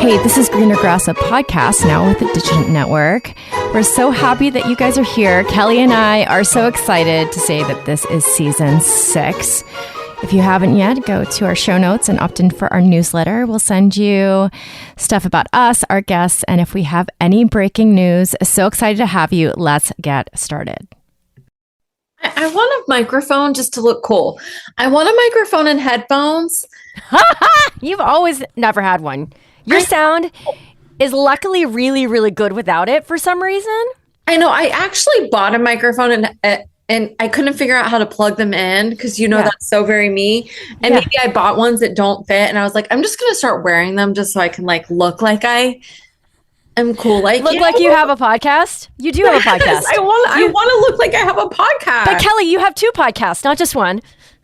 Hey, this is Greener Grass, a podcast now with the Digital Network. We're so happy that you guys are here. Kelli and I are so excited to say that this is season 6. If you haven't yet, go to our show notes and opt in for our newsletter. We'll send you stuff about us, our guests, and if we have any breaking news. So excited to have you. Let's get started. I want a microphone just to look cool. I want a microphone and headphones. You've always never had one. Your sound is luckily really, really good without it for some reason. I know. I actually bought a microphone and I couldn't figure out how to plug them in because, that's so very me. And maybe I bought ones that don't fit. And I was like, I'm just going to start wearing them just so I can look like I am cool. Like you have a podcast? You do have a podcast. I want to look like I have a podcast. But Kelli, you have 2 podcasts, not just one.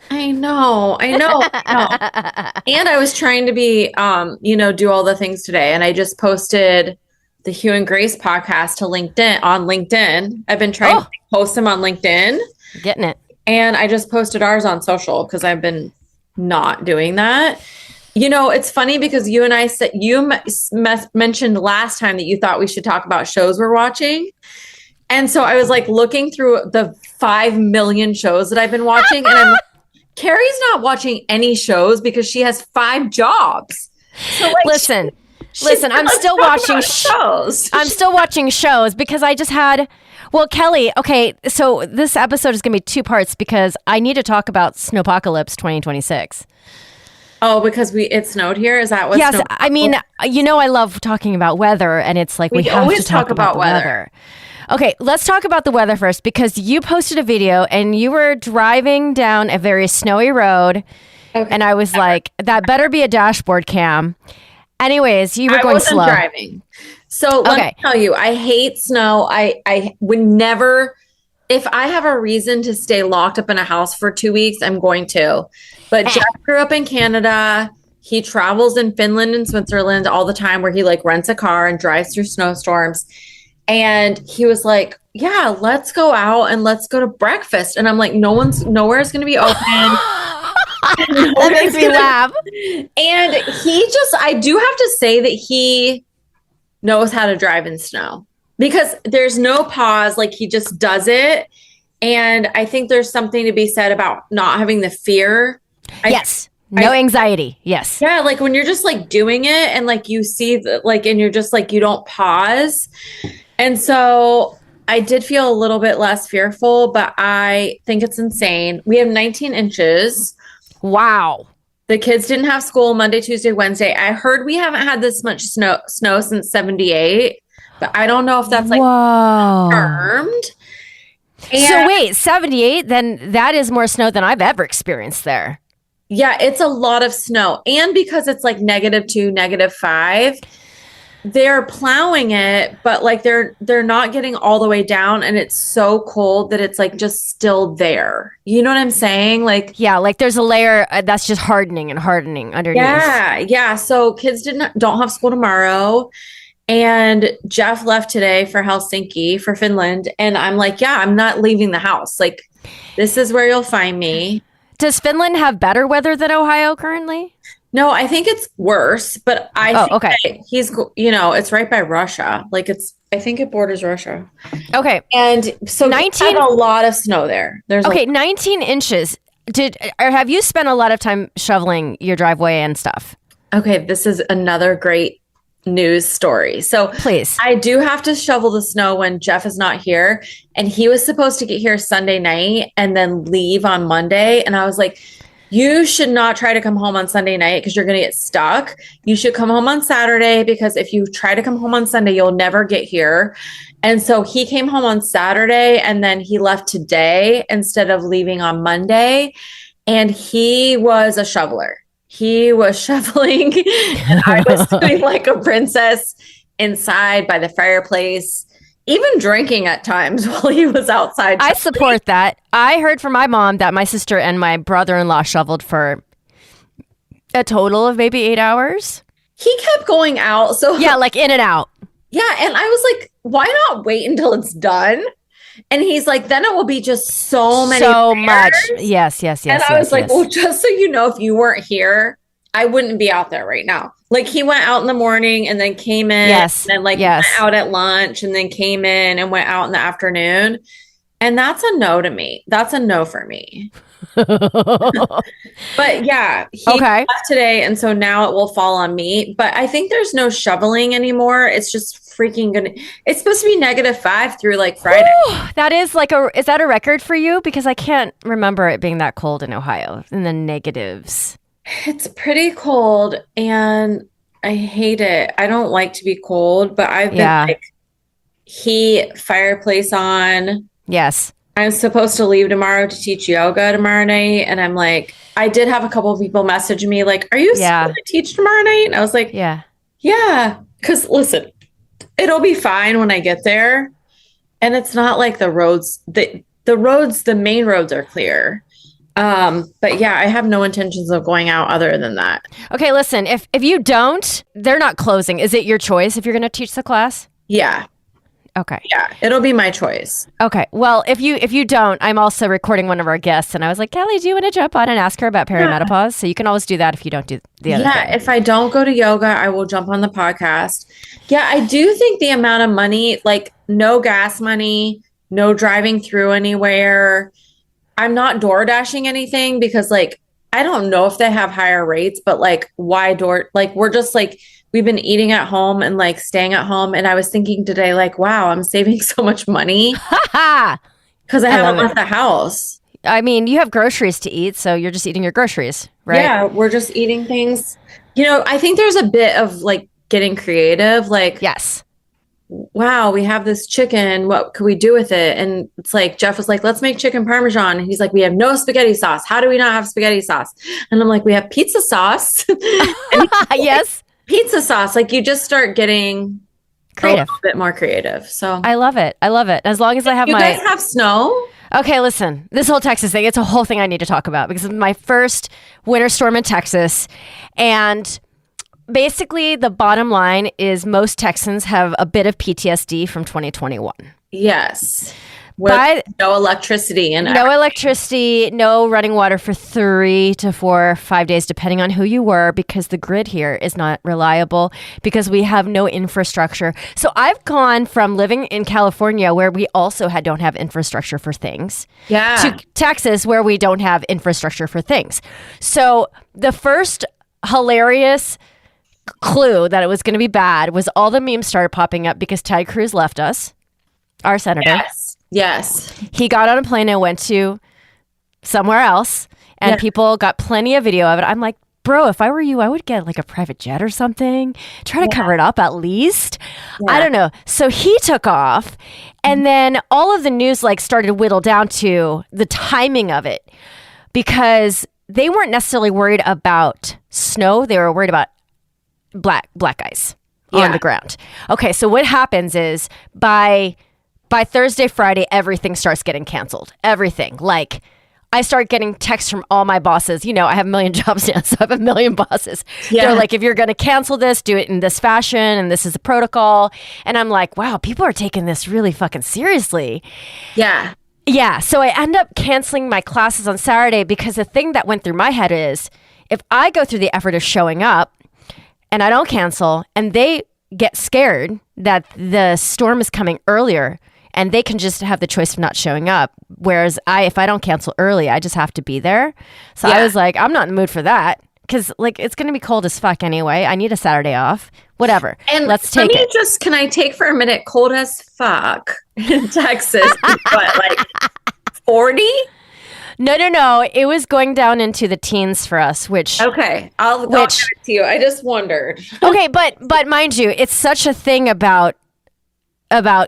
I know. And I was trying to be, do all the things today. And I just posted the Hugh and Grace podcast to LinkedIn. I've been trying to post them on LinkedIn. Getting it. And I just posted ours on social because I've been not doing that. It's funny because you and I said, you mentioned last time that you thought we should talk about shows we're watching. And so I was looking through the 5 million shows that I've been watching. And I'm like, Kerry's not watching any shows because she has 5 jobs. So listen, I'm still watching shows. I'm still watching shows because I just had, Kelli, okay, so this episode is going to be 2 parts because I need to talk about Snowpocalypse 2026. Oh, because it snowed here? Is that what? Yes, I mean, I love talking about weather and it's like we have to talk about weather. Okay, let's talk about the weather first because you posted a video and you were driving down a very snowy road. Okay. And I was like, that better be a dashboard cam. Anyways, you were going slow. I wasn't driving. So let me tell you, I hate snow. I would never, if I have a reason to stay locked up in a house for 2 weeks, I'm going to. But Jeff grew up in Canada. He travels in Finland and Switzerland all the time where he rents a car and drives through snowstorms. And he was like, yeah, let's go out and let's go to breakfast. And I'm like, nowhere is going to be open. That makes me laugh. And I do have to say that he knows how to drive in snow because there's no pause. He just does it. And I think there's something to be said about not having the fear. Yes. No anxiety. Yes. Yeah. When you're just doing it and you see and you're just you don't pause. And so I did feel a little bit less fearful, but I think it's insane. We have 19 inches. Wow. The kids didn't have school Monday, Tuesday, Wednesday. I heard we haven't had this much snow since 78, but I don't know if that's confirmed. So wait, 78? Then that is more snow than I've ever experienced there. Yeah, it's a lot of snow. And because it's -2, -5, they're plowing it, but they're not getting all the way down. And it's so cold that it's just still there. You know what I'm saying? There's a layer that's just hardening underneath. Yeah. So kids don't have school tomorrow. And Jeff left today for Helsinki, for Finland. And I'm I'm not leaving the house. This is where you'll find me. Does Finland have better weather than Ohio currently? No, I think it's worse, but I think that he's, it's right by Russia. I think it borders Russia. Okay. And so 19, a lot of snow there. 19 inches. Have you spent a lot of time shoveling your driveway and stuff? Okay. This is another great news story. So please, I do have to shovel the snow when Jeff is not here. And he was supposed to get here Sunday night and then leave on Monday. And I was like, you should not try to come home on Sunday night because you're going to get stuck. You should come home on Saturday because if you try to come home on Sunday, you'll never get here. And so he came home on Saturday and then he left today instead of leaving on Monday. And he was a shoveler. He was shoveling and I was doing a princess inside by the fireplace. Even drinking at times while he was outside. I support that. I heard from my mom that my sister and my brother-in-law shoveled for a total of maybe 8 hours. He kept going out. So yeah, in and out. Yeah. And I was like, why not wait until it's done? And he's like, then it will be just so much. Yes. And I was like, well, just so you know, if you weren't here, I wouldn't be out there right now. Like he went out in the morning and then came in Yes. and then like Yes. went out at lunch and then came in and went out in the afternoon. And that's a no to me. That's a no for me. But yeah, he Okay. left today, and so now it will fall on me. But I think there's no shoveling anymore. It's just freaking gonna. It's supposed to be -5 through like Friday. Whew, that is like is that a record for you? Because I can't remember it being that cold in Ohio in the negatives. It's pretty cold, and I hate it. I don't like to be cold, but I've been like heat, fireplace on. Yes. I'm supposed to leave tomorrow to teach yoga tomorrow night. And I'm like, I did have a couple of people message me like, are you supposed to teach tomorrow night? And I was like, yeah. Because listen, it'll be fine when I get there. And it's not like the roads, the main roads are clear. But yeah, I have no intentions of going out other than that. Okay, listen, if you don't, they're not closing. Is it your choice if you're going to teach the class? Yeah. Okay. Yeah, it'll be my choice. Okay. Well, if you don't, I'm also recording one of our guests, and I was like, Kelli, do you want to jump on and ask her about perimenopause? So you can always do that if you don't do the other thing. Yeah, if I don't go to yoga, I will jump on the podcast. Yeah, I do think the amount of money, like no gas money, no driving through anywhere. I'm not door dashing anything because like I don't know if they have higher rates, but like why we're just like we've been eating at home and like staying at home. And I was thinking today, like, wow, I'm saving so much money because I haven't left the house. I mean, you have groceries to eat, so you're just eating your groceries, right? Yeah, we're just eating things. You know, I think there's a bit of like getting creative. Like, yes. Wow, we have this chicken. What could we do with it? And it's like, Jeff was like, let's make chicken Parmesan. And he's like, we have no spaghetti sauce. How do we not have spaghetti sauce? And I'm like, we have pizza sauce. Yes. Pizza sauce, like you just start getting creative, a bit more creative. So I love it. As long as I have you guys have snow? Okay, listen, this whole Texas thing, it's a whole thing I need to talk about because it's my first winter storm in Texas. And basically the bottom line is most Texans have a bit of PTSD from 2021. Yes. With no electricity no running water for 3 to 4 or 5 days, depending on who you were, because the grid here is not reliable because we have no infrastructure. So I've gone from living in California, where we also don't have infrastructure for things, to Texas, where we don't have infrastructure for things. So the first hilarious clue that it was going to be bad was all the memes started popping up because Ted Cruz left us, our senator. Yes. He got on a plane and went to somewhere else, and people got plenty of video of it. I'm like, bro, if I were you, I would get like a private jet or something. Try to cover it up at least. I don't know. So he took off, and then all of the news like started to whittle down to the timing of it because they weren't necessarily worried about snow. They were worried about black ice on the ground. Okay, so what happens is by Thursday, Friday, everything starts getting canceled. Everything. Like, I start getting texts from all my bosses. You know, I have a million jobs now, so I have a million bosses. Yeah. They're like, if you're going to cancel this, do it in this fashion, and this is the protocol. And I'm like, wow, people are taking this really fucking seriously. Yeah. Yeah, so I end up canceling my classes on Saturday because the thing that went through my head is, if I go through the effort of showing up and I don't cancel, and they get scared that the storm is coming earlier, and they can just have the choice of not showing up. Whereas if I don't cancel early, I just have to be there. So I was like, I'm not in the mood for that. Because like it's going to be cold as fuck anyway. I need a Saturday off. Whatever. And let's take it. Can I take for a minute? Cold as fuck in Texas. What, like 40? No. It was going down into the teens for us, which... Okay. I'll give it to you. I just wondered. Okay, but mind you, it's such a thing about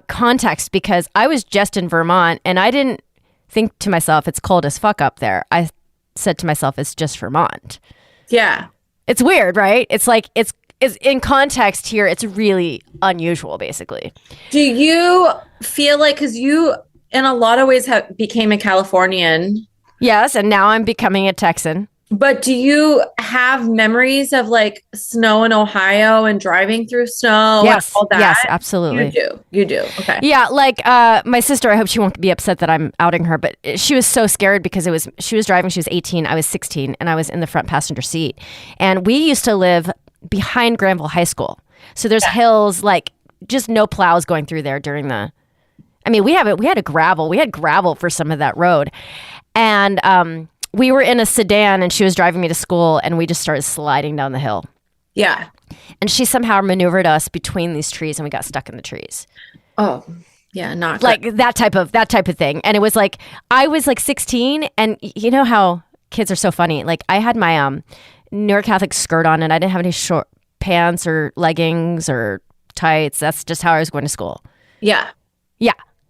context because I was just in Vermont and I didn't think to myself, it's cold as fuck up there. I said to myself, it's just Vermont. Yeah. It's weird, right? It's like, it's in context here, it's really unusual, basically. Do you feel like, because you, in a lot of ways, became a Californian. Yes, and now I'm becoming a Texan. But do you have memories of like snow in Ohio and driving through snow and all that? Yes, absolutely. You do. Okay. Yeah, like my sister, I hope she won't be upset that I'm outing her, but she was so scared because she was driving, she was 18, I was 16, and I was in the front passenger seat. And we used to live behind Granville High School. So there's hills, like just no plows going through there during we had gravel for some of that road. And we were in a sedan and she was driving me to school and we just started sliding down the hill. Yeah. And she somehow maneuvered us between these trees and we got stuck in the trees. Oh, yeah. Not good. Like that type of thing. And it was like, I was like 16 and you know how kids are so funny. Like I had my New York Catholic skirt on and I didn't have any short pants or leggings or tights. That's just how I was going to school. Yeah.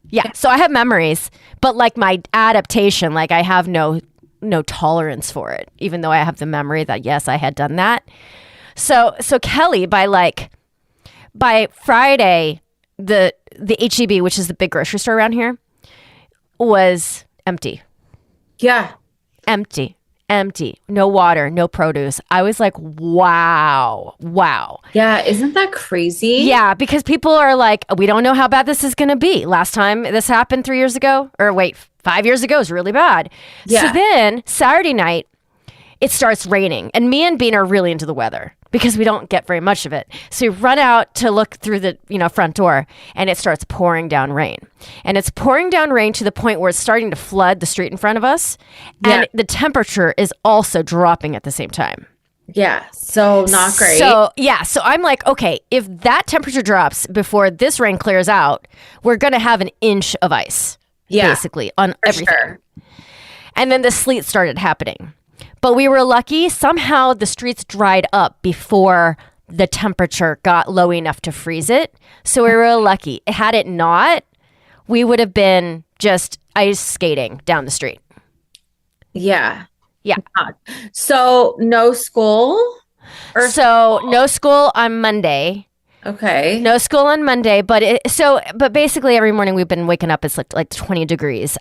Yeah. So I have memories, but like my adaptation, like I have no tolerance for it, even though I have the memory that yes, I had done that. So Kelly, by Friday, the HEB, which is the big grocery store around here, was empty. Yeah. Empty. No water, no produce. I was like, wow. Yeah. Isn't that crazy? Yeah, because people are like, we don't know how bad this is going to be. Last time this happened 3 years ago, or wait, 5 years ago, is really bad. Yeah. So then Saturday night, it starts raining. And me and Bean are really into the weather because we don't get very much of it. So we run out to look through the front door and it starts pouring down rain. And it's pouring down rain to the point where it's starting to flood the street in front of us. And the temperature is also dropping at the same time. Yeah. So not great. So I'm like, okay, if that temperature drops before this rain clears out, we're going to have an inch of ice. Yeah. Basically on everything. Sure. And then the sleet started happening. But we were lucky. Somehow the streets dried up before the temperature got low enough to freeze it. So we were lucky. Had it not, we would have been just ice skating down the street. Yeah. Yeah. So no school? No school on Monday. Okay. No school on Monday, but basically every morning we've been waking up, it's like 20 degrees.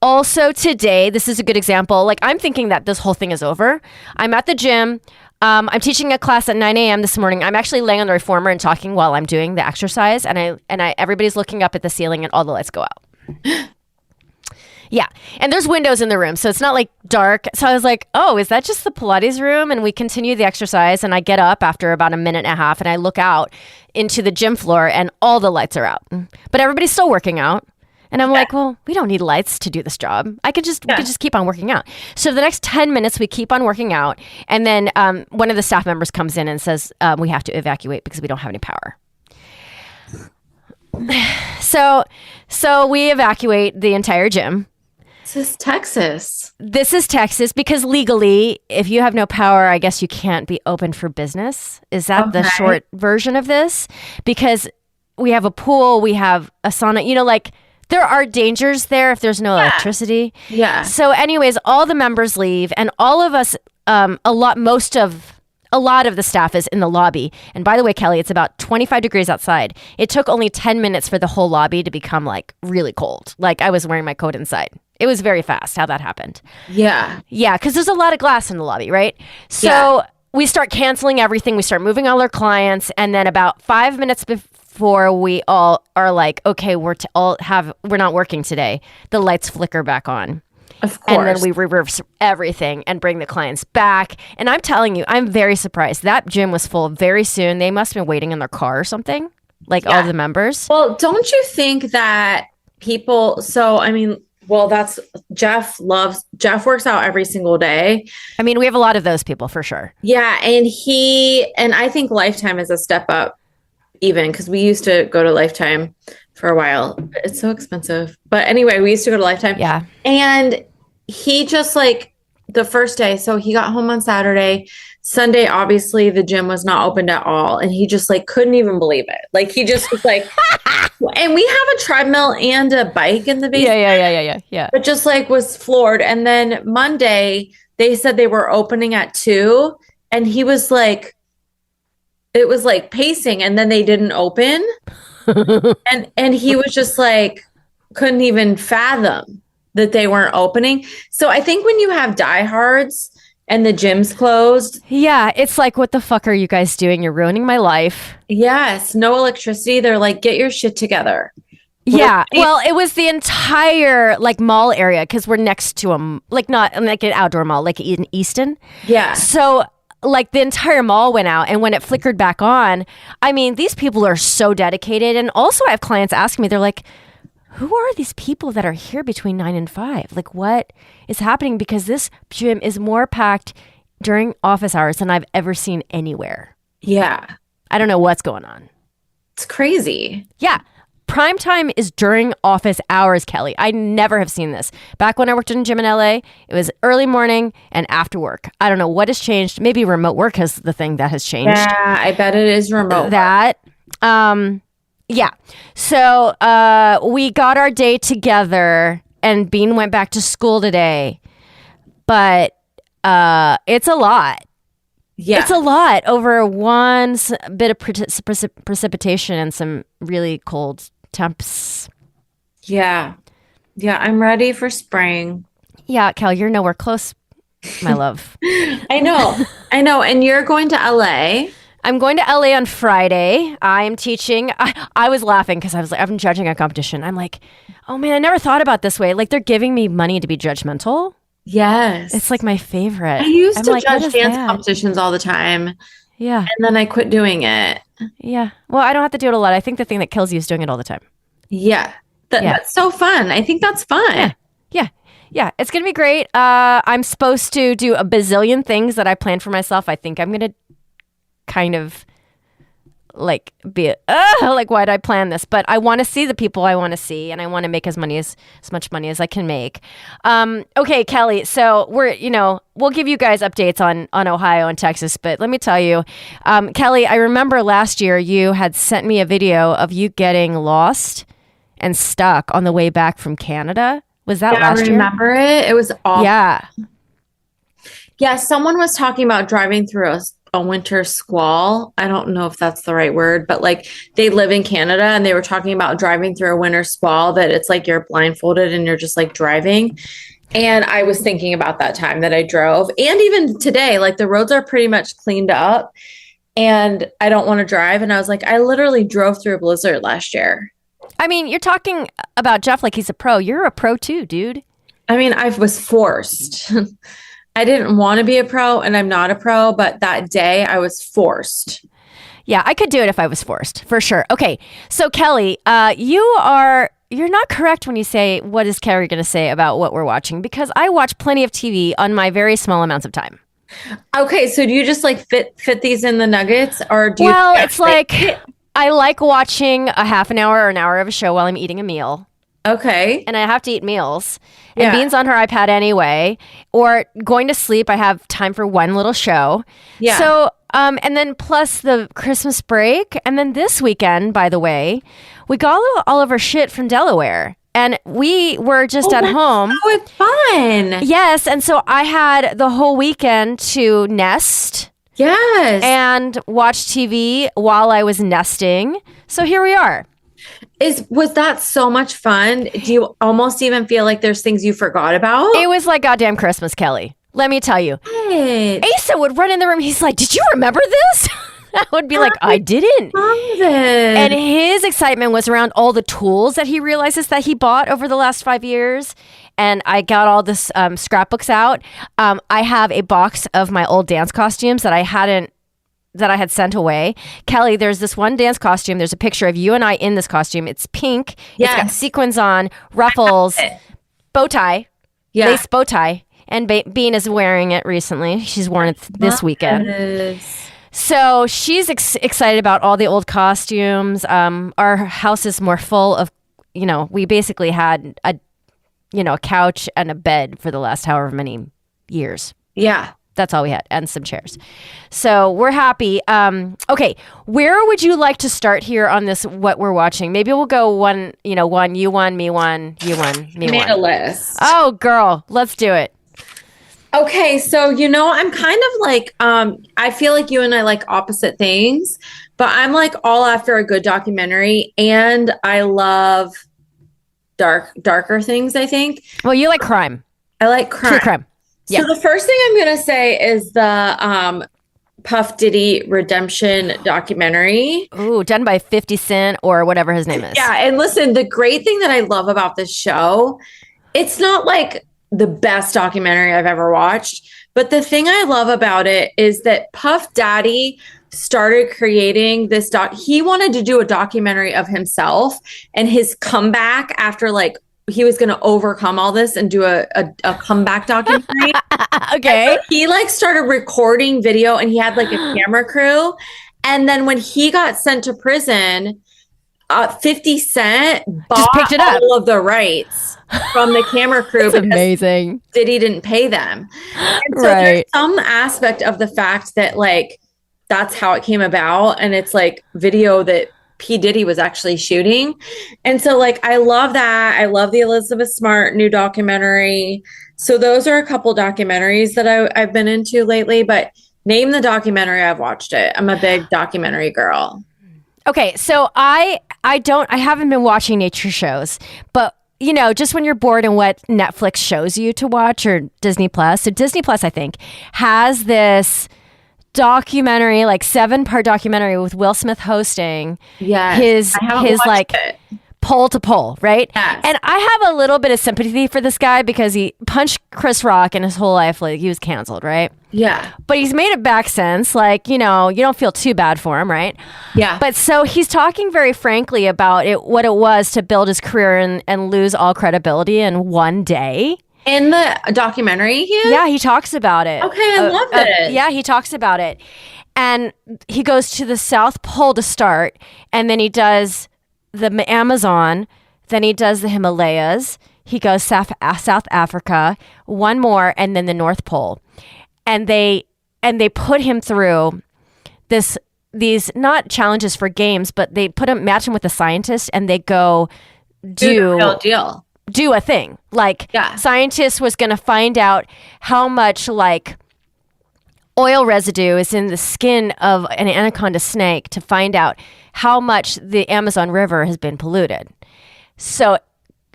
Also today, this is a good example. Like I'm thinking that this whole thing is over. I'm at the gym. I'm teaching a class at 9 a.m. this morning. I'm actually laying on the reformer and talking while I'm doing the exercise. And everybody's looking up at the ceiling and all the lights go out. Yeah. And there's windows in the room. So it's not like dark. So I was like, oh, is that just the Pilates room? And we continue the exercise. And I get up after about a minute and a half and I look out into the gym floor and all the lights are out. But everybody's still working out. And I'm like, well, we don't need lights to do this job. We could just keep on working out. So the next 10 minutes, we keep on working out. And then one of the staff members comes in and says, we have to evacuate because we don't have any power. So we evacuate the entire gym. This is Texas. This is Texas because legally, if you have no power, I guess you can't be open for business. Is that the short version of this? Because we have a pool, we have a sauna, like there are dangers there if there's no electricity. Yeah. So anyways, all the members leave and all of us, a lot of the staff is in the lobby. And by the way, Kelly, it's about 25 degrees outside. It took only 10 minutes for the whole lobby to become like really cold. Like I was wearing my coat inside. It was very fast how that happened. Yeah. Yeah, because there's a lot of glass in the lobby, right? So we start canceling everything. We start moving all our clients. And then about 5 minutes before we all are like, okay, we're not working today, the lights flicker back on. Of course. And then we reverse everything and bring the clients back. And I'm telling you, I'm very surprised. That gym was full very soon. They must have been waiting in their car or something, like all the members. Well, don't you think that people, that's Jeff works out every single day. I mean, we have a lot of those people for sure. Yeah. And I think Lifetime is a step up even because we used to go to Lifetime for a while. It's so expensive. But anyway, we used to go to Lifetime. Yeah. And he just like the first day, so he got home on Saturday. Sunday, obviously the gym was not opened at all. And he just like couldn't even believe it. Like he just was like, and we have a treadmill and a bike in the basement. Yeah. But just like was floored. And then Monday, they said they were opening at 2. And he was like, it was like pacing and then they didn't open. and he was just like, couldn't even fathom that they weren't opening. So I think when you have diehards and the gym's closed. Yeah, it's like, what the fuck are you guys doing? You're ruining my life. Yes, no electricity. They're like, get your shit together. Yeah, well, it was the entire like mall area because we're next to a like not like an outdoor mall, like in Easton. Yeah. So like the entire mall went out, and when it flickered back on, I mean, these people are so dedicated. And also, I have clients asking me, they're like, who are these people that are here between 9 and 5? Like, what is happening? Because this gym is more packed during office hours than I've ever seen anywhere. Yeah. I don't know what's going on. It's crazy. Yeah. Prime time is during office hours, Kelly. I never have seen this. Back when I worked in a gym in LA, it was early morning and after work. I don't know what has changed. Maybe remote work is the thing that has changed. Yeah, I bet it is remote. That. Yeah. So we got our day together, and Bean went back to school today. But it's a lot. Yeah. It's a lot over one bit of precipitation and some really cold temps. Yeah. Yeah, I'm ready for spring. Yeah, Kel, you're nowhere close, my love. I know. And you're going to LA. I'm going to LA on Friday. I'm teaching. I was laughing because I was like, I'm judging a competition. I'm like, oh man, I never thought about it this way. Like, they're giving me money to be judgmental. Yes. It's like my favorite. I used to judge dance competitions all the time. Yeah. And then I quit doing it. Yeah. Well, I don't have to do it a lot. I think the thing that kills you is doing it all the time. Yeah. That's so fun. I think that's fun. Yeah. It's going to be great. I'm supposed to do a bazillion things that I planned for myself. I think I'm going to kind of like be like, why did I plan this? But I want to see the people I want to see, and I want to make as much money as I can make. Okay, Kelly. So we'll give you guys updates on Ohio and Texas, but let me tell you, Kelly, I remember last year you had sent me a video of you getting lost and stuck on the way back from Canada. Was that last year? I remember it. It was awful. Yeah, someone was talking about driving through a winter squall. I don't know if that's the right word, but like they live in Canada, and they were talking about driving through a winter squall, that it's like you're blindfolded and you're just like driving. And I was thinking about that time that I drove, and even today, like the roads are pretty much cleaned up and I don't want to drive. And I was like, I literally drove through a blizzard last year. I mean, you're talking about Jeff like he's a pro. You're a pro too, dude. I mean, I was forced. I didn't want to be a pro, and I'm not a pro, but that day I was forced. Yeah, I could do it if I was forced, for sure. Okay, so Kelly, you're not correct when you say, what is Kerry going to say about what we're watching? Because I watch plenty of TV on my very small amounts of time. Okay, so do you just like fit these in the nuggets, or do you? Well, it's like I like watching a half an hour or an hour of a show while I'm eating a meal. Okay. And I have to eat meals. And Bean's on her iPad anyway. Or going to sleep, I have time for one little show. Yeah. So, and then plus the Christmas break. And then this weekend, by the way, we got all of our shit from Delaware. And we were just at home. Oh, it's fun. Yes. And so I had the whole weekend to nest. Yes. And watch TV while I was nesting. So here we are. Was that so much fun? Do you almost even feel like there's things you forgot about? It was like goddamn Christmas, Kelly. Let me tell you. Hey. Asa would run in the room. He's like, did you remember this? I would be like, I didn't. And his excitement was around all the tools that he realizes that he bought over the last 5 years. And I got all this scrapbooks out. I have a box of my old dance costumes that I had sent away. Kelly, there's this one dance costume. There's a picture of you and I in this costume. It's pink. Yes. It's got sequins on, ruffles, bow tie, lace bow tie. And Bean is wearing it recently. She's worn it this weekend. So she's excited about all the old costumes. Our house is more full of, we basically had a couch and a bed for the last however many years. Yeah. That's all we had, and some chairs. So we're happy. Okay, where would you like to start here on this, what we're watching? Maybe we'll go one, you one, me one, me one. I made a list. Oh, girl, let's do it. Okay, so, I'm kind of like, I feel like you and I like opposite things, but I'm like all after a good documentary, and I love darker things, I think. Well, you like crime. I like crime. True crime. Yeah. So the first thing I'm going to say is the Puff Diddy redemption documentary. Ooh, done by 50 Cent or whatever his name is. Yeah. And listen, the great thing that I love about this show, it's not like the best documentary I've ever watched, but the thing I love about it is that Puff Daddy started creating this he wanted to do a documentary of himself and his comeback after like he was going to overcome all this and do a comeback documentary. Okay. So he like started recording video and he had like a camera crew. And then when he got sent to prison, 50 Cent bought picked it up. all of the rights from the camera crew. That's amazing. Diddy didn't pay them. And so there's some aspect of the fact that like, that's how it came about. And it's like video that P. Diddy was actually shooting. And so like, I love that. I love the Elizabeth Smart new documentary. So those are a couple documentaries that I've been into lately, but name the documentary, I've watched it. I'm a big documentary girl. Okay. So I haven't been watching nature shows, but you know, just when you're bored and what Netflix shows you to watch or Disney Plus. So Disney Plus, I think, has this documentary, like 7-part documentary with Will Smith hosting. Yeah, his like pole to pole, right? Yes. And I have a little bit of sympathy for this guy because he punched Chris Rock in his whole life. Like he was canceled, right? Yeah. But he's made it back since. Like, you know, you don't feel too bad for him, right? Yeah. But so he's talking very frankly about what it was to build his career and lose all credibility in one day. In the documentary here? Yeah, he talks about it. Okay, I love it. Yeah, he talks about it. And he goes to the South Pole to start, and then he does the Amazon, then he does the Himalayas, he goes South Africa, one more, and then the North Pole. And they put him through these not challenges for games, but they match him with a scientist, and they go do the real deal. Do a thing. Like, scientists was going to find out how much, like, oil residue is in the skin of an anaconda snake to find out how much the Amazon River has been polluted. So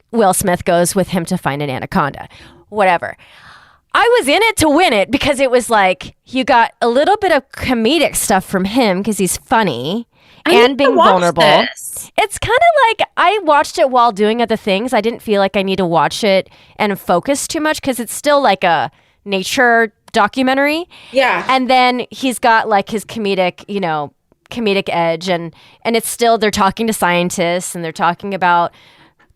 Will Smith goes with him to find an anaconda. Whatever. I was in it to win it because it was like, you got a little bit of comedic stuff from him because he's funny and being vulnerable. It's kind of like I watched it while doing other things. I didn't feel like I need to watch it and focus too much because it's still like a nature documentary. Yeah. And then he's got like his comedic edge and it's still, they're talking to scientists and they're talking about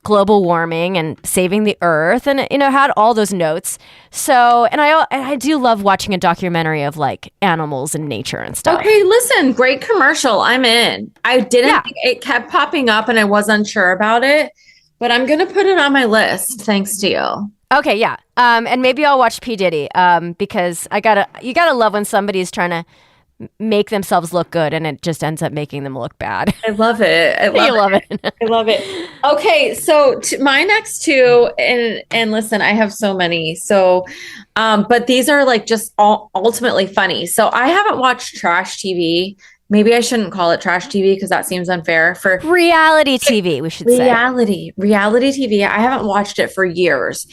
global warming and saving the earth and, you know, had all those notes. So, and I do love watching a documentary of like animals and nature and stuff. Okay, listen, great commercial. I'm in. I didn't think it kept popping up and I was unsure about it, but I'm going to put it on my list thanks to you. Okay, yeah. And maybe I'll watch P. Diddy because you gotta love when somebody's trying to make themselves look good and it just ends up making them look bad. I love it. I love it. I love it. Okay, so my next two, and listen, I have so many. So, but these are like just ultimately funny. So I haven't watched trash TV. Maybe I shouldn't call it trash TV because that seems unfair. For reality TV, we should say. Reality TV. I haven't watched it for years.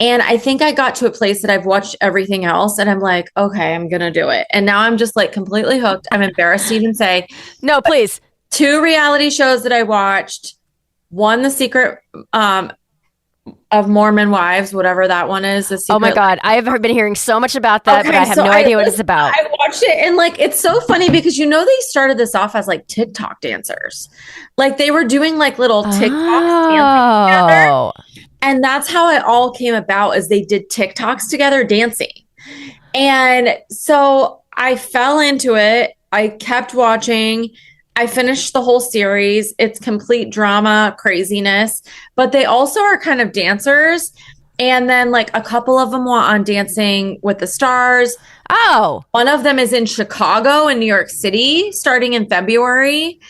And I think I got to a place that I've watched everything else and I'm like, okay, I'm going to do it. And now I'm just like completely hooked. I'm embarrassed to even say. No, please. 2 reality shows that I watched. One, The Secret of Mormon Wives, whatever that one is. Oh my God. I have been hearing so much about that, but I have no idea what it's about. I watched it and like, it's so funny because, you know, they started this off as like TikTok dancers. Like they were doing like little TikToks dancing together. And that's how it all came about is they did TikToks together dancing. And so I fell into it. I kept watching. I finished the whole series. It's complete drama, craziness, but they also are kind of dancers. And then like a couple of them were on Dancing with the Stars. Oh. One of them is in Chicago and New York City starting in February.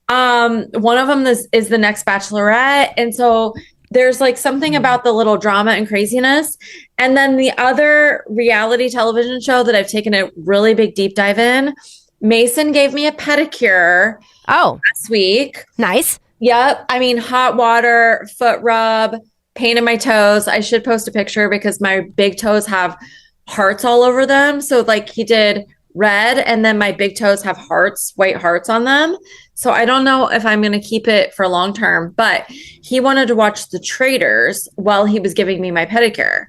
One of them is the next Bachelorette. And so there's like something about the little drama and craziness. And then the other reality television show that I've taken a really big deep dive in, Mason gave me a pedicure last week. Nice. Yep. I mean, hot water, foot rub, painted my toes. I should post a picture because my big toes have hearts all over them. So like he did red and then my big toes have hearts, white hearts on them. So I don't know if I'm going to keep it for long term, but he wanted to watch The Traitors while he was giving me my pedicure.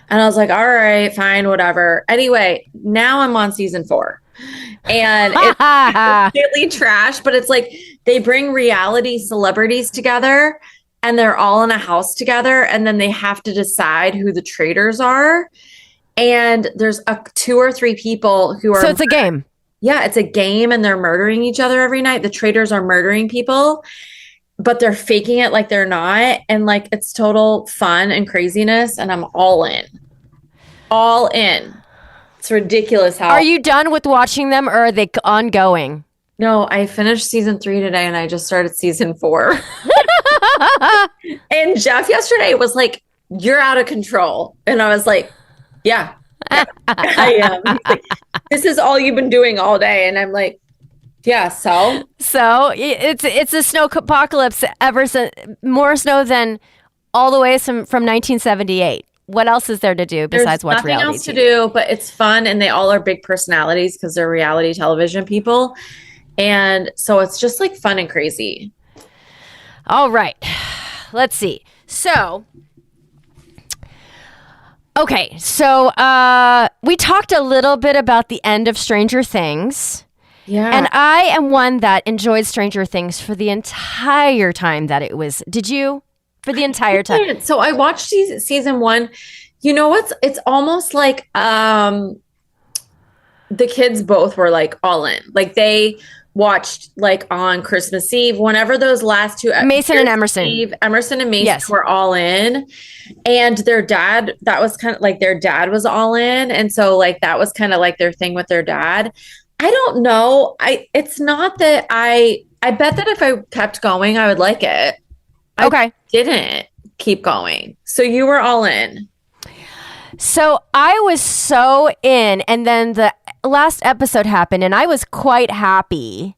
And I was like, all right, fine, whatever. Anyway, now I'm on season 4 and it's really trash, but it's like they bring reality celebrities together and they're all in a house together. And then they have to decide who the traitors are. And there's 2 or 3 people who are. So it's a game. Yeah, it's a game and they're murdering each other every night. The traitors are murdering people, but they're faking it like they're not. And like it's total fun and craziness. And I'm all in. All in. It's ridiculous how. Are you done with watching them or are they ongoing? No, I finished season 3 today and I just started season 4. And Jeff yesterday was like, you're out of control. And I was like, yeah, I am. He's like, this is all you've been doing all day. And I'm like, yeah, so it's a snowpocalypse ever since, more snow than all the way from 1978. What else is there to do besides watch reality? There's nothing else to do, but it's fun. And they all are big personalities because they're reality television people. And so it's just like fun and crazy. All right. Let's see. So, okay. So we talked a little bit about the end of Stranger Things. Yeah. And I am one that enjoyed Stranger Things for the entire time that it was. Did you? For the entire time. So I watched season 1. You know what's? It's almost like the kids both were like all in. Like they watched like on Christmas Eve, whenever those last 2 Mason and Emerson. Emerson and Mason yes. were all in. And their dad, that was kind of like their dad was all in. And so like that was kind of like their thing with their dad. I don't know. It's not that I bet that if I kept going, I would like it. Okay. I didn't keep going. So you were all in. So I was so in, and then the last episode happened, and I was quite happy.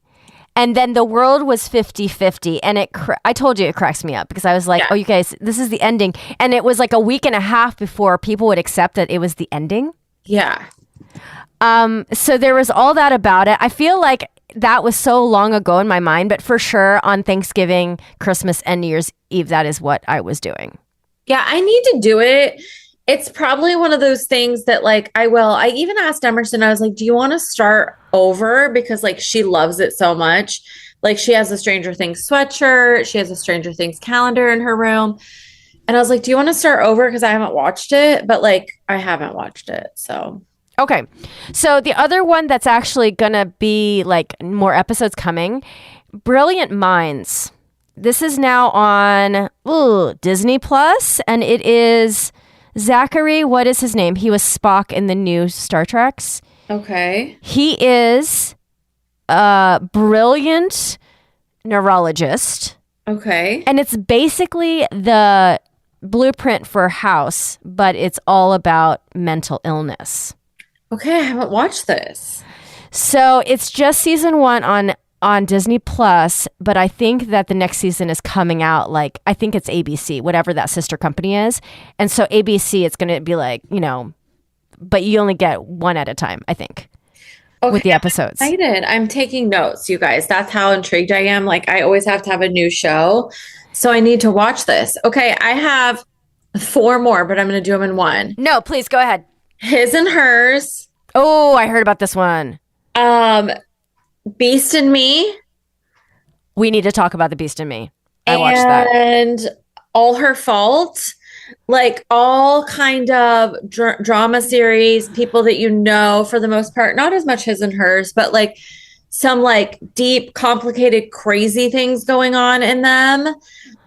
And then the world was 50-50, and I told you it cracks me up because I was like, oh, you guys, this is the ending. And it was like a week and a half before people would accept that it was the ending. Yeah. So there was all that about it. I feel like that was so long ago in my mind, but for sure on Thanksgiving, Christmas, and New Year's Eve, that is what I was doing. Yeah, I need to do it. It's probably one of those things that like I will. I even asked Emerson, I was like, do you want to start over? Because like she loves it so much. Like she has a Stranger Things sweatshirt. She has a Stranger Things calendar in her room. And I was like, do you want to start over? Because I haven't watched it, but like I haven't watched it. So. Okay. So the other one that's actually going to be like more episodes coming, Brilliant Minds. This is now on Disney Plus, and it is Zachary. What is his name? He was Spock in the new Star Treks. Okay. He is a brilliant neurologist. Okay. And it's basically the blueprint for House, but it's all about mental illness. Okay, I haven't watched this. So it's just season 1 on Disney Plus, but I think that the next season is coming out. Like I think it's ABC, whatever that sister company is, and so ABC, it's going to be like but you only get one at a time. I think with the episodes. I'm excited. I'm taking notes, you guys. That's how intrigued I am. Like I always have to have a new show, so I need to watch this. Okay, I have 4 more, but I'm going to do them in one. No, please go ahead. His and Hers. Oh, I heard about this one. Beast and Me. We need to talk about The Beast and Me. I watched that. And All Her Fault. Like all kind of drama series, people that you know for the most part, not as much His and Hers, but like some like deep, complicated, crazy things going on in them.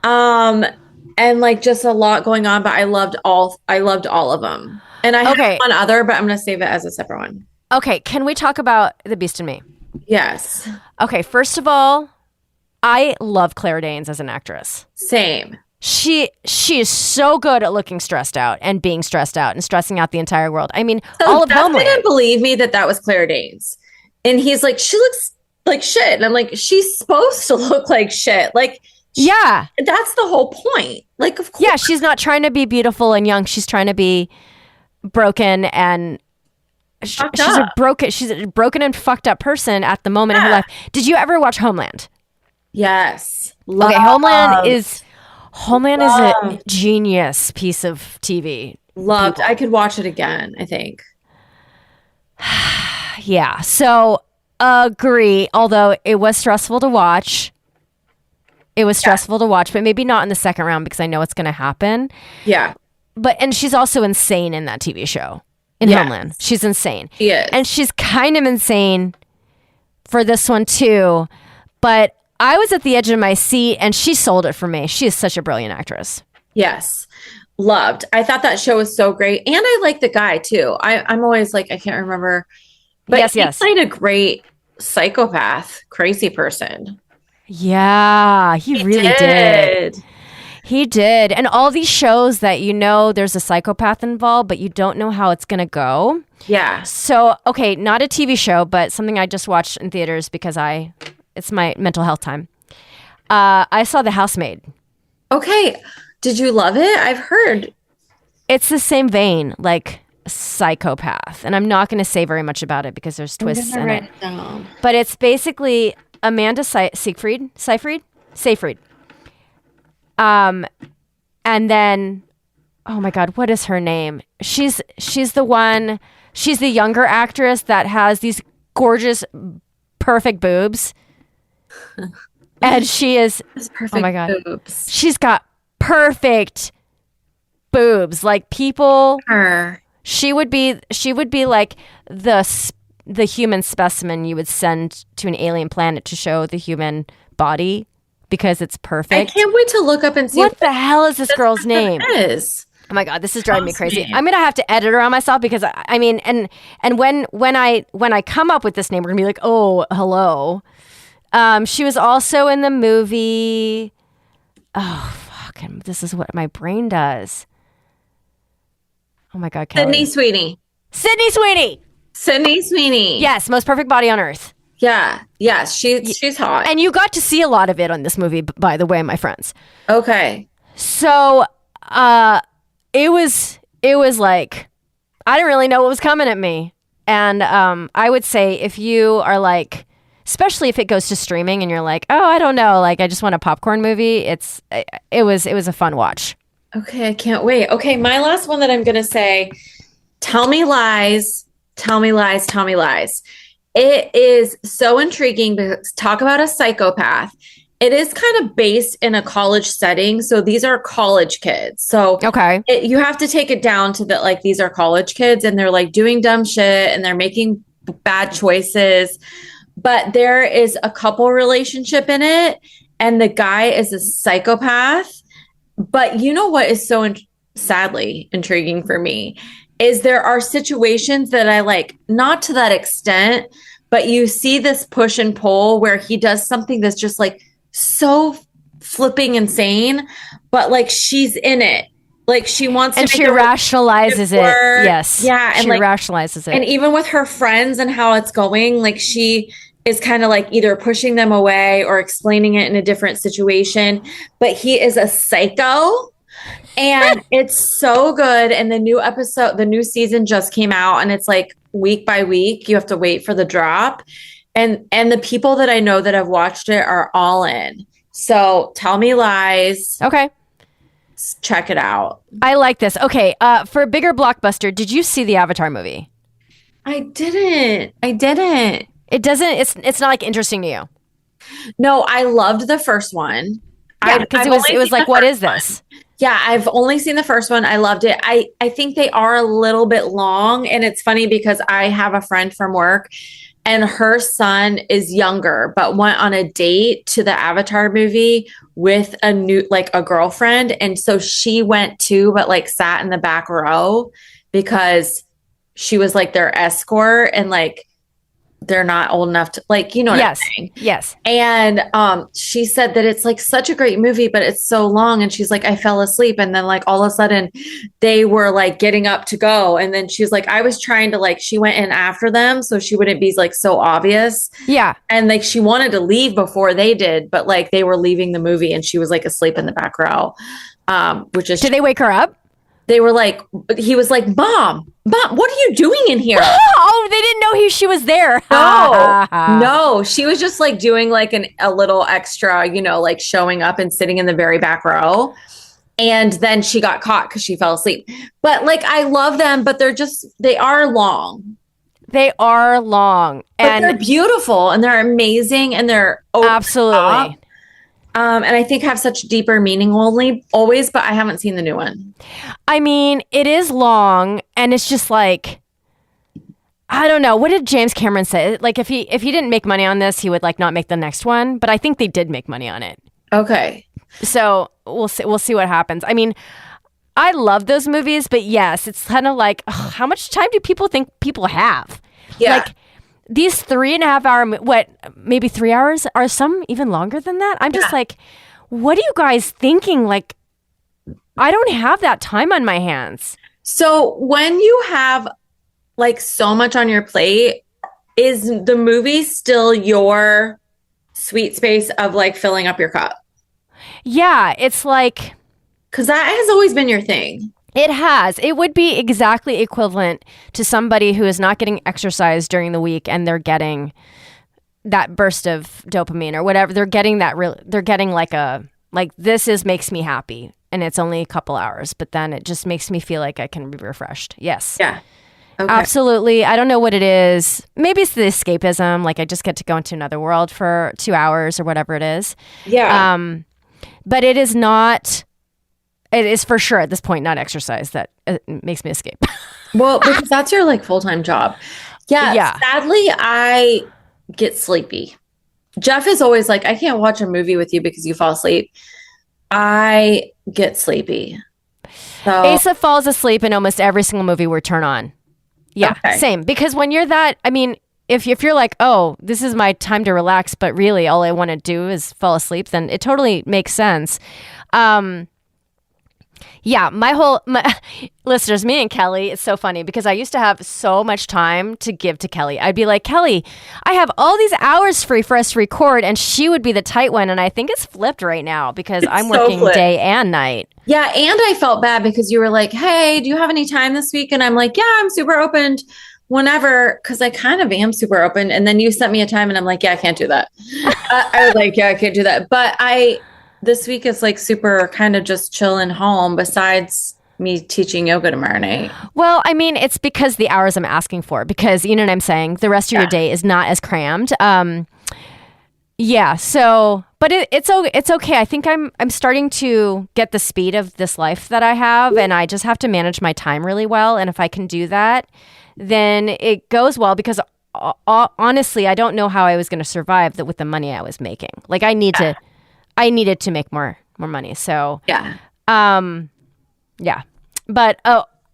And like just a lot going on, but I loved all of them. And I have one other, but I'm going to save it as a separate one. Okay. Can we talk about The Beast and Me? Yes. Okay. First of all, I love Claire Danes as an actress. Same. She is so good at looking stressed out and being stressed out and stressing out the entire world. I mean, all of Homeland. Didn't believe me that was Claire Danes. And he's like, she looks like shit. And I'm like, she's supposed to look like shit. Like, Yeah. That's the whole point. Like, of course. Yeah, she's not trying to be beautiful and young. She's trying to be broken and she's a broken and fucked up person at the moment in her life. Did you ever watch Homeland? Yes. Okay, Homeland is a genius piece of TV. Loved. I could watch it again, I think. Yeah. So agree. Although it was stressful to watch. But maybe not in the second round because I know it's going to happen. Yeah. And she's also insane in that TV show. In Homeland. She's insane. She is. And she's kind of insane for this one too. But I was at the edge of my seat and she sold it for me. She is such a brilliant actress. Yes. Loved. I thought that show was so great. And I like the guy too. I'm always like, I can't remember. But he played a great psychopath, crazy person. Yeah, he really did. He did. And all these shows that there's a psychopath involved, but you don't know how it's going to go. Yeah. So, okay, not a TV show, but something I just watched in theaters because it's my mental health time. I saw The Housemaid. Okay. Did you love it? I've heard. It's the same vein, like psychopath. And I'm not going to say very much about it because there's twists in it. But it's basically Amanda Seyfried. And then, oh my God, what is her name? She's the younger actress that has these gorgeous, perfect boobs. And she is, oh my God, boobs. She's got perfect boobs. Like she would be like the human specimen you would send to an alien planet to show the human body because it's perfect. I can't wait to look up and see what the hell is this girl's name. Is. Oh my God, this is driving me crazy. I'm gonna have to edit around myself because I mean, and when I come up with this name, we're gonna be like, oh, hello. She was also in the movie. Oh fucking! This is what my brain does. Oh my God, Kelly. Sydney Sweeney. Yes, most perfect body on earth. Yeah. Yes, she's hot. And you got to see a lot of it on this movie, by the way, my friends. Okay. So, it was like I didn't really know what was coming at me, and I would say if you are like, especially if it goes to streaming and you're like, oh, I don't know, like I just want a popcorn movie. It was a fun watch. Okay, I can't wait. Okay, my last one that I'm gonna say, Tell Me Lies. It is so intriguing because talk about a psychopath. It is kind of based in a college setting. So these are college kids. So okay, you have to take it down to that, like, these are college kids and they're like doing dumb shit and they're making bad choices. But there is a couple relationship in it and the guy is a psychopath. But you know what is so sadly intriguing for me is there are situations that I like, not to that extent, but you see this push and pull where he does something that's just like so flipping insane, but like she's in it. Like she wants and to she rationalizes it. Yes. Yeah. And she like, rationalizes it. And even with her friends and how it's going, like she is kind of like either pushing them away or explaining it in a different situation. But he is a psycho. And it's so good. And the new season just came out and it's like week by week, you have to wait for the drop. And the people that I know that have watched it are all in. So Tell Me Lies. Okay. Check it out. I like this. Okay. For a bigger blockbuster, did you see the Avatar movie? I didn't. It doesn't, it's not like interesting to you. No, I loved the first one. Yeah, because it was like, what is this? Yeah, I've only seen the first one. I loved it. I think they are a little bit long. And it's funny because I have a friend from work and her son is younger, but went on a date to the Avatar movie with a girlfriend. And so she went too, but like sat in the back row because she was like their escort. And like, they're not old enough to, like, you know what I'm saying? Yes. And she said that it's like such a great movie, but it's so long. And she's like, I fell asleep. And then like all of a sudden they were like getting up to go. And then she was like, I was trying to like, she went in after them so she wouldn't be like so obvious. Yeah. And like she wanted to leave before they did, but like they were leaving the movie and she was like asleep in the back row. Which is, did they wake her up? They were like, he was like, Mom, what are you doing in here? Oh, they didn't know she was there. No, she was just like doing like a little extra, you know, like showing up and sitting in the very back row. And then she got caught because she fell asleep. But like, I love them, but they are long. They are long. And they're beautiful and they're amazing and they're absolutely. And I think have such deeper meaning always, but I haven't seen the new one. I mean, it is long and it's just like, I don't know. What did James Cameron say? Like if he didn't make money on this, he would like not make the next one, but I think they did make money on it. Okay. So we'll see what happens. I mean, I love those movies, but yes, it's kind of like, how much time do people think people have? Yeah. Like, these 3.5 hour, maybe 3 hours? Are some even longer than that? I'm just like, what are you guys thinking? Like, I don't have that time on my hands. So when you have like so much on your plate, is the movie still your sweet space of like filling up your cup? Yeah, it's like, because that has always been your thing. It has. It would be exactly equivalent to somebody who is not getting exercise during the week and they're getting that burst of dopamine or whatever. They're getting they're getting like this makes me happy and it's only a couple hours, but then it just makes me feel like I can be refreshed. Yes. Yeah. Okay. Absolutely. I don't know what it is. Maybe it's the escapism. Like I just get to go into another world for 2 hours or whatever it is. Yeah. But it is not. It is for sure at this point not exercise that makes me escape. Well, because that's your like full-time job. Yeah. Sadly, I get sleepy. Jeff is always like, I can't watch a movie with you because you fall asleep. I get sleepy. So Asa falls asleep in almost every single movie we turn on. Yeah, okay. Same. Because when you're that, I mean, if you're like, oh, this is my time to relax, but really all I want to do is fall asleep, then it totally makes sense. Yeah, my listeners, me and Kelly, it's so funny because I used to have so much time to give to Kelly. I'd be like, Kelly, I have all these hours free for us to record, and she would be the tight one. And I think it's flipped right now because I'm working day and night. Yeah, and I felt bad because you were like, hey, do you have any time this week? And I'm like, yeah, I'm super open whenever, because I kind of am super open. And then you sent me a time and I'm like, yeah, I can't do that. I was like, yeah, I can't do that. But this week is like super kind of just chilling home besides me teaching yoga tomorrow night. Well, I mean, it's because the hours I'm asking for, because you know what I'm saying? The rest of your day is not as crammed. Yeah. So, but it's okay. I think I'm starting to get the speed of this life that I have, and I just have to manage my time really well. And if I can do that, then it goes well because honestly, I don't know how I was going to survive with the money I was making. Like I needed to make more money. So yeah. Yeah. But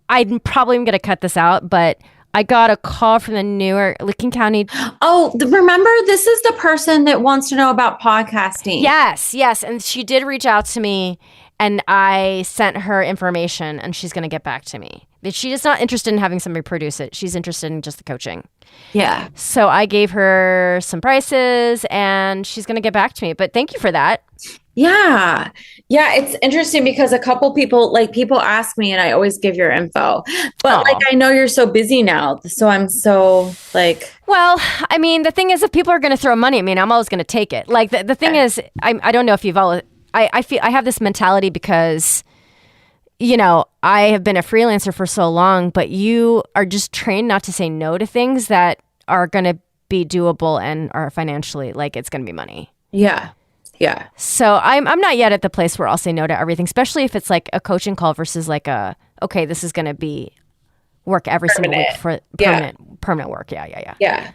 I'm probably going to cut this out, but I got a call from the Newark Licking County. Oh, remember, this is the person that wants to know about podcasting. Yes. And she did reach out to me and I sent her information and she's going to get back to me. But she is not interested in having somebody produce it. She's interested in just the coaching. Yeah. So I gave her some prices and she's going to get back to me. But thank you for that. Yeah. Yeah. It's interesting because a couple people ask me and I always give your info, but like, I know you're so busy now. So I'm so like, well, I mean, the thing is, if people are going to throw money at me, I'm always going to take it. Like the thing is, I don't know if you've always, I feel I have this mentality because, you know, I have been a freelancer for so long, but you are just trained not to say no to things that are going to be doable and are financially like it's going to be money. Yeah. Yeah. So I'm not yet at the place where I'll say no to everything, especially if it's like a coaching call versus like okay, this is going to be work every single week for permanent work. Yeah. Yeah.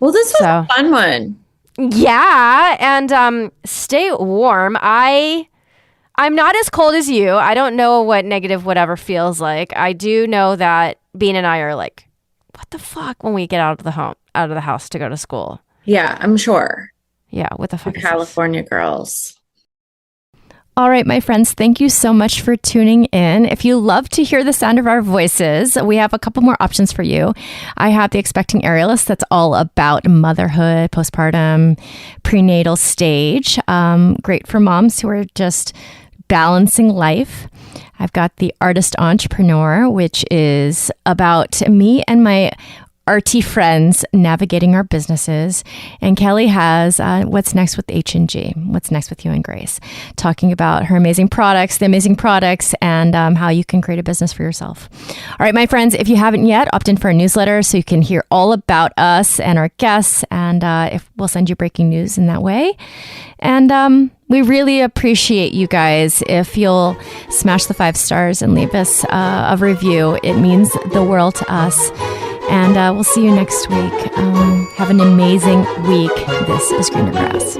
Well, this was a fun one. Yeah. And stay warm. I'm not as cold as you. I don't know what negative whatever feels like. I do know that Bean and I are like what the fuck when we get out of the house to go to school. Yeah, I'm sure. Yeah, what the fuck The is this? California girls. All right, my friends, thank you so much for tuning in. If you love to hear the sound of our voices, we have a couple more options for you. I have the Expecting Aerialist that's all about motherhood, postpartum, prenatal stage. Great for moms who are just balancing life. I've got the Artist Entrepreneur, which is about me and my arty friends navigating our businesses. And Kelli has What's Next with H&G, What's Next with You and Grace, talking about her amazing products, and how you can create a business for yourself. All right, my friends, if you haven't yet, opt in for our newsletter so you can hear all about us and our guests, and if we'll send you breaking news in that way. And we really appreciate you guys. If you'll smash the 5 stars and leave us a review, it means the world to us. And we'll see you next week. Have an amazing week. This is Greener Grass.